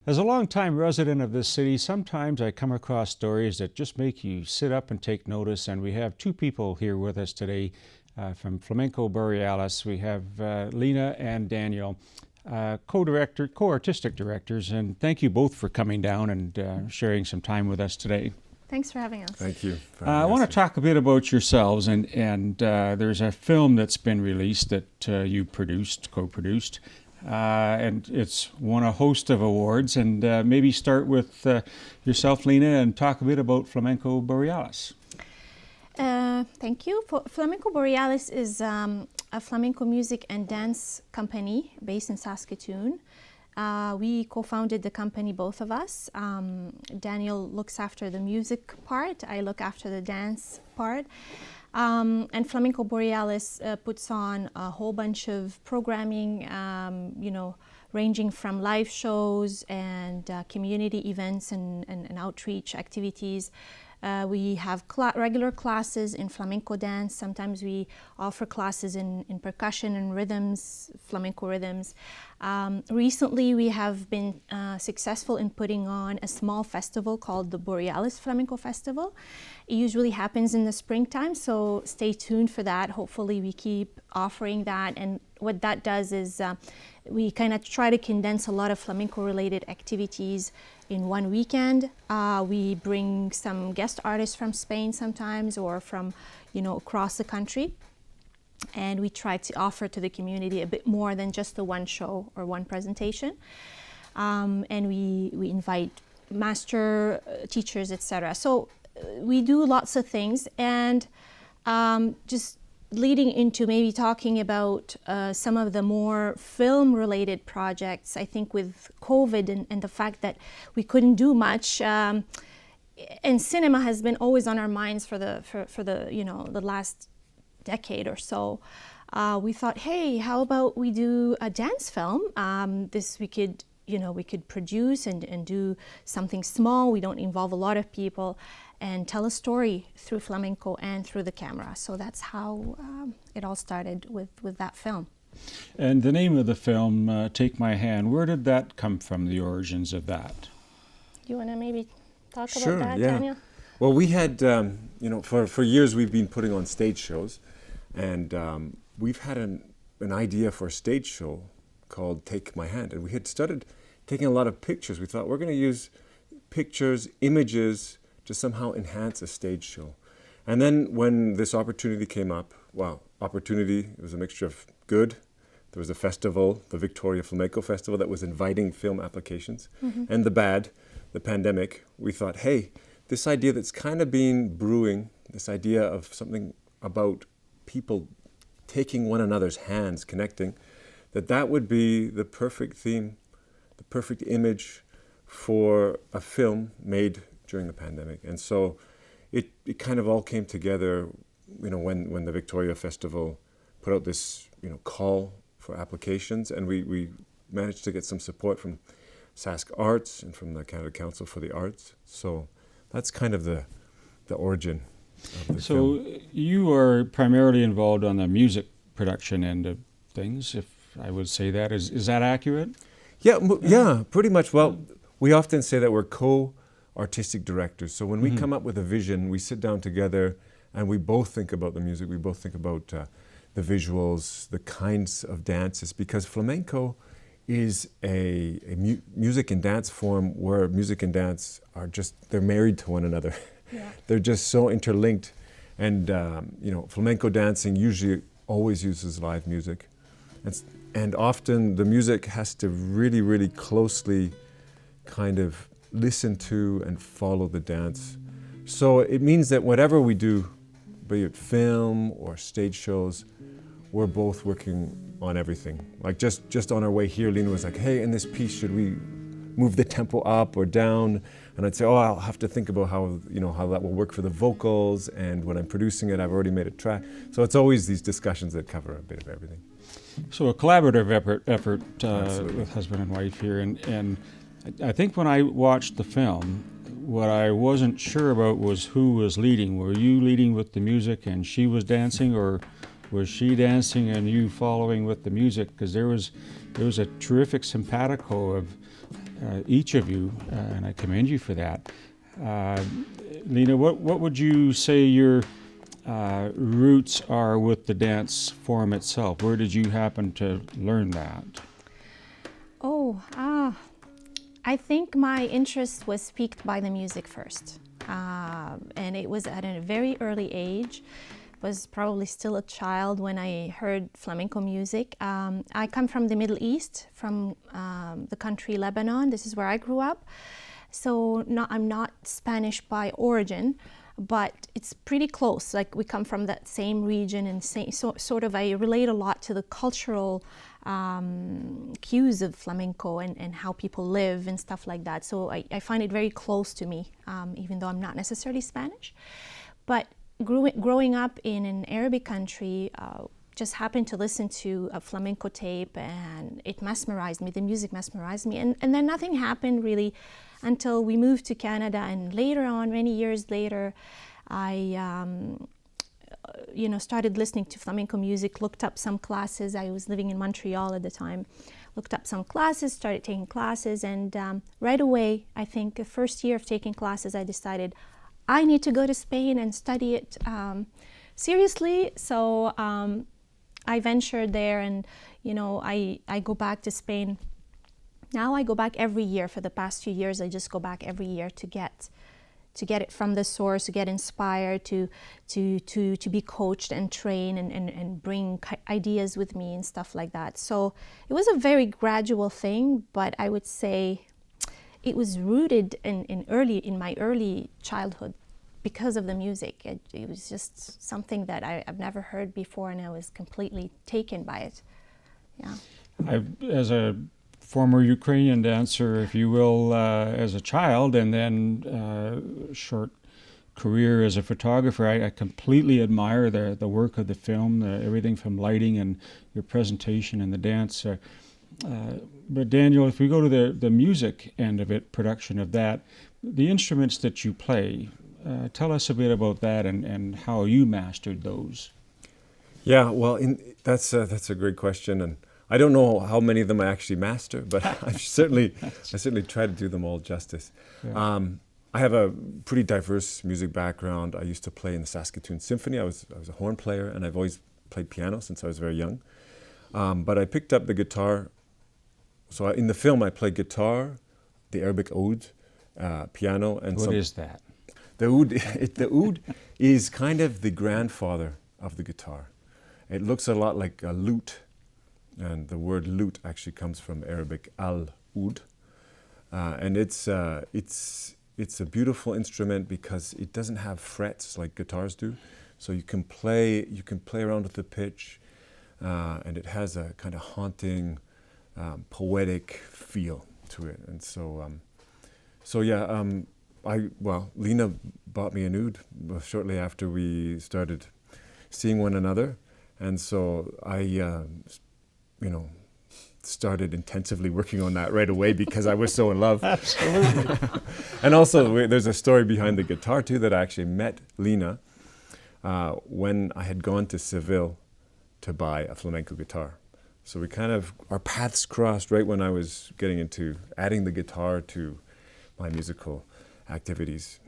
As a longtime resident of this city, sometimes I come across stories that just make you sit up and take notice, and we have two people here with us today from Flamenco Borealis. We have Lina and Daniel, co-artistic directors, and thank you both for coming down and sharing some time with us today. Thanks for having us. Thank you. I want to talk a bit about yourselves, and there's a film that's been released that you co-produced. And it's won a host of awards, and maybe start with yourself, Lina, and talk a bit about Flamenco Borealis. Thank you. Flamenco Borealis is a flamenco music and dance company based in Saskatoon. We co-founded the company, both of us. Daniel looks after the music part, I look after the dance part. And Flamenco Borealis puts on a whole bunch of programming, ranging from live shows and community events and outreach activities. We have regular classes in flamenco dance. Sometimes we offer classes in percussion and rhythms, flamenco rhythms. Recently, we have been successful in putting on a small festival called the Borealis Flamenco Festival. It usually happens in the springtime, so stay tuned for that. Hopefully, we keep offering that. And what that does is we kind of try to condense a lot of flamenco-related activities in one weekend. We bring some guest artists from Spain sometimes, or from, across the country. And we try to offer to the community a bit more than just the one show or one presentation. And we invite master teachers, etc. So we do lots of things, and just leading into maybe talking about some of the more film-related projects. I think with COVID and the fact that we couldn't do much, and cinema has been always on our minds for the last decade or so. We thought, hey, how about we do a dance film? We could produce and do something small. We don't involve a lot of people, and tell a story through flamenco and through the camera. So that's how it all started with that film. And the name of the film, Take My Hand, where did that come from, the origins of that? You want to maybe talk Sure, about that, yeah. Daniel? Well, we had, for years we've been putting on stage shows, and we've had an idea for a stage show called Take My Hand, and we had started taking a lot of pictures. We thought we're going to use pictures, images, to somehow enhance a stage show. And then when this opportunity came up, it was a mixture of good. There was a festival, the Victoria Flamenco Festival, that was inviting film applications. Mm-hmm. And the bad, the pandemic. We thought, hey, this idea that's kind of been brewing, this idea of something about people taking one another's hands, connecting, that would be the perfect theme, the perfect image for a film made during the pandemic. And so it kind of all came together, when the Victoria Festival put out this, call for applications, and we managed to get some support from Sask Arts and from the Canada Council for the Arts. So that's kind of the origin of the film. So you are primarily involved on the music production end of things, if I would say that. Is that accurate? Yeah, pretty much. Well, we often say that we're co-artistic directors. So when we come up with a vision, we sit down together and we both think about the music, we both think about the visuals, the kinds of dances, because flamenco is a music and dance form where music and dance they're married to one another. Yeah. They're just so interlinked. And, flamenco dancing usually always uses live music. And often the music has to really, really closely kind of listen to and follow the dance. So it means that whatever we do, be it film or stage shows, we're both working on everything. Like just on our way here, Lina was like, hey, in this piece, should we move the tempo up or down? And I'd say, I'll have to think about how that will work for the vocals. And when I'm producing it, I've already made a track. So it's always these discussions that cover a bit of everything. So a collaborative effort with husband and wife here. And I think when I watched the film, what I wasn't sure about was who was leading. Were you leading with the music and she was dancing, or was she dancing and you following with the music? Because there was a terrific simpatico of each of you, and I commend you for that. Lina, what would you say your roots are with the dance form itself? Where did you happen to learn that? I think my interest was piqued by the music first. And it was at a very early age. Was probably still a child when I heard flamenco music. I come from the Middle East, from the country Lebanon. This is where I grew up. So I'm not Spanish by origin, but it's pretty close. Like we come from that same region, and sort of I relate a lot to the cultural cues of flamenco and how people live and stuff like that. So I find it very close to me, even though I'm not necessarily Spanish. But growing up in an Arabic country, just happened to listen to a flamenco tape, and it mesmerized me. The music mesmerized me, and then nothing happened really until we moved to Canada. And later on, many years later, I started listening to flamenco music, looked up some classes. I was living in Montreal at the time. Looked up some classes, started taking classes, and right away, I think the first year of taking classes, I decided I need to go to Spain and study it seriously. So I ventured there, and I go back to Spain. Now I go back every year. For the past few years, I just go back every year to get it from the source, to get inspired, to be coached and trained and bring ideas with me and stuff like that. So it was a very gradual thing, but I would say it was rooted in my early childhood because of the music. It was just something that I've never heard before, and I was completely taken by it. Yeah. As a former Ukrainian dancer, if you will, as a child, and then short career as a photographer, I completely admire the work of the film, everything from lighting and your presentation and the dance. But Daniel, if we go to the music end of it, production of that, the instruments that you play, tell us a bit about that and how you mastered those. Yeah, well, that's a great question, and I don't know how many of them I actually master, but I certainly try to do them all justice. Yeah. I have a pretty diverse music background. I used to play in the Saskatoon Symphony. I was a horn player, and I've always played piano since I was very young. But I picked up the guitar. So in the film, I play guitar, the Arabic oud, piano, and what is that? The oud is kind of the grandfather of the guitar. It looks a lot like a lute. And the word lute actually comes from Arabic al-oud, and it's a beautiful instrument because it doesn't have frets like guitars do, so you can play around with the pitch, and it has a kind of haunting, poetic feel to it. And Lina bought me an oud shortly after we started seeing one another, and so I started intensively working on that right away because I was so in love. Absolutely. And also, there's a story behind the guitar too, that I actually met Lina when I had gone to Seville to buy a flamenco guitar. So our paths crossed right when I was getting into adding the guitar to my musical activities.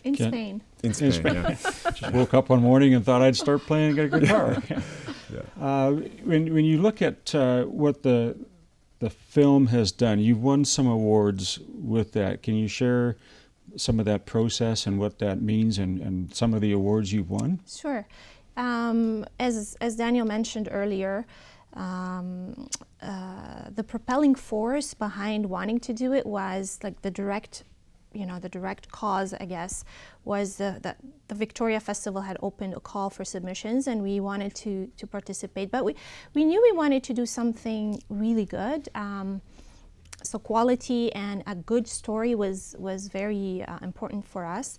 In Spain. In Spain, yeah. Just woke up one morning and thought I'd start playing a guitar. Yeah. When you look at what the film has done, you've won some awards with that. Can you share some of that process and what that means and some of the awards you've won? Sure. As Daniel mentioned earlier, the propelling force behind wanting to do it was like the direct cause, I guess, was the Victoria Festival had opened a call for submissions, and we wanted to participate. But we knew we wanted to do something really good. So quality and a good story was very important for us.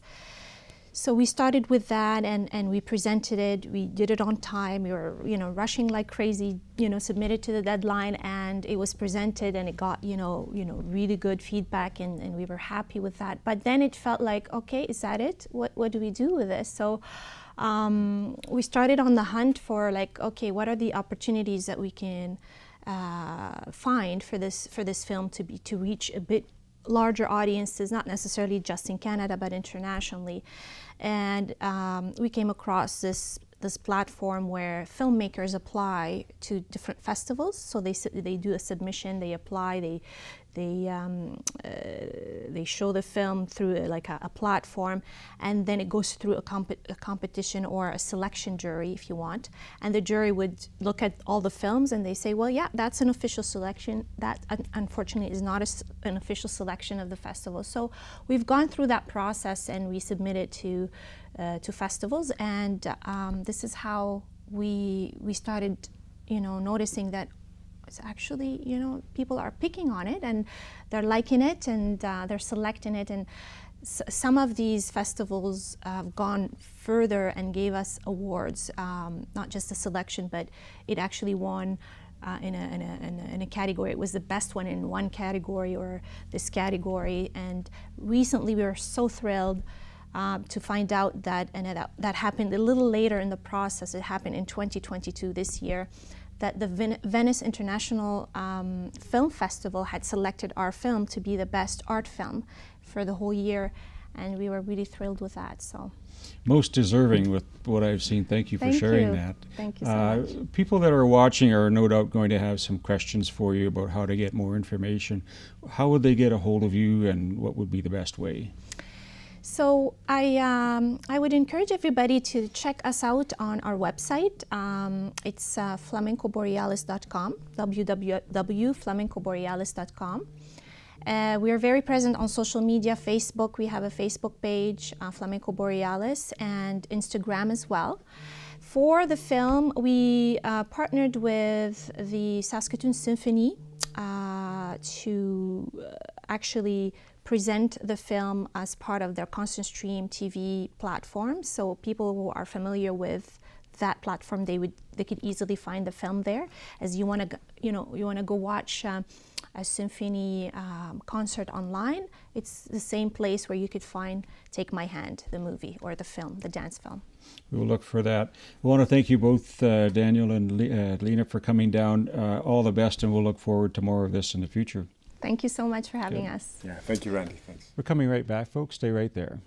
So we started with that, and we presented it. We did it on time. We were, rushing like crazy. Submitted to the deadline, and it was presented, and it got, really good feedback, and we were happy with that. But then it felt like, okay, is that it? What do we do with this? So we started on the hunt for like, okay, what are the opportunities that we can find for this film to reach a bit larger audiences, not necessarily just in Canada, but internationally. And we came across this platform where filmmakers apply to different festivals. So they do a submission, they apply, they show the film through a platform, and then it goes through a competition or a selection jury, if you want. And the jury would look at all the films and they say, well, yeah, that's an official selection. That unfortunately is not an official selection of the festival. So we've gone through that process and we submit it to festivals, and this is how we started, noticing that it's actually, people are picking on it and they're liking it and they're selecting it. And some of these festivals have gone further and gave us awards, not just a selection, but it actually won in a category. It was the best one in one category or this category. And recently we were so thrilled to find out that, and that happened a little later in the process. It happened in 2022, this year, that the Venice International Film Festival had selected our film to be the best art film for the whole year, and we were really thrilled with that. So, most deserving with what I've seen. Thank you for sharing that. Thank you so much. People that are watching are no doubt going to have some questions for you about how to get more information. How would they get a hold of you, and what would be the best way? So I would encourage everybody to check us out on our website. It's flamencoborealis.com, www.flamencoborealis.com. We are very present on social media, Facebook. We have a Facebook page, Flamenco Borealis, and Instagram as well. For the film, we partnered with the Saskatoon Symphony to actually present the film as part of their constant stream TV platform. So people who are familiar with that platform, they could easily find the film there. As you want to go watch a symphony concert online, it's the same place where you could find Take My Hand, the movie, or the film, the dance film. We will look for that. I want to thank you both, Daniel and Lina, for coming down. All the best, and we'll look forward to more of this in the future. Thank you so much for having us. Yeah, thank you, Randy. Thanks. We're coming right back, folks. Stay right there.